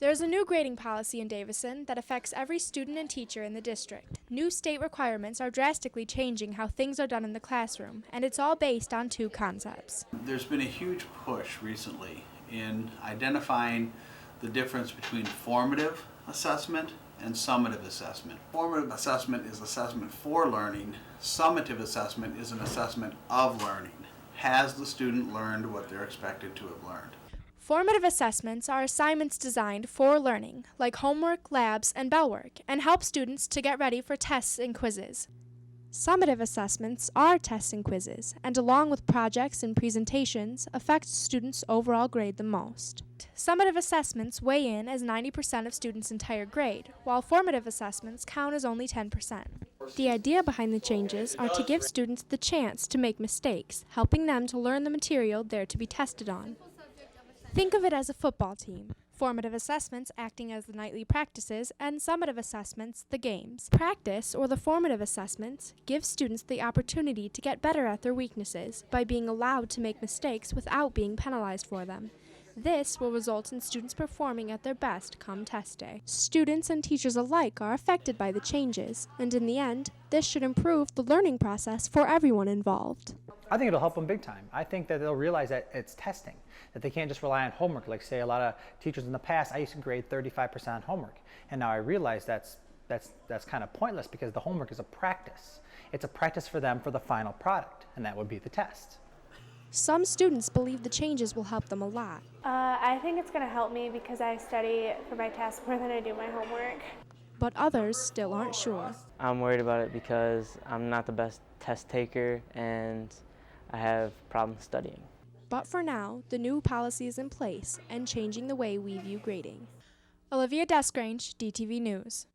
There's a new grading policy in Davison that affects every student and teacher in the district. New state requirements are drastically changing how things are done in the classroom, and it's all based on two concepts. There's been a huge push recently in identifying the difference between formative assessment and summative assessment. Formative assessment is assessment for learning. Summative assessment is an assessment of learning. Has the student learned what they're expected to have learned? Formative assessments are assignments designed for learning, like homework, labs, and bell work, and help students to get ready for tests and quizzes. Summative assessments are tests and quizzes, and along with projects and presentations, affect students' overall grade the most. Summative assessments weigh in as 90% of students' entire grade, while formative assessments count as only 10%. The idea behind the changes are to give students the chance to make mistakes, helping them to learn the material they're to be tested on. Think of it as a football team. Formative assessments acting as the nightly practices, and summative assessments the games. Practice, or the formative assessments, give students the opportunity to get better at their weaknesses by being allowed to make mistakes without being penalized for them. This will result in students performing at their best come test day. Students and teachers alike are affected by the changes, and in the end, this should improve the learning process for everyone involved. I think it'll help them big time. I think that they'll realize that it's testing, that they can't just rely on homework. Like, say, a lot of teachers in the past, I used to grade 35% on homework, and now I realize that's kind of pointless because the homework is a practice. It's a practice for them for the final product, and that would be the test. Some students believe the changes will help them a lot. I think it's going to help me because I study for my tests more than I do my homework. But others still aren't sure. I'm worried about it because I'm not the best test taker and I have problems studying. But for now, the new policy is in place and changing the way we view grading. Olivia Desgrange, DTV News.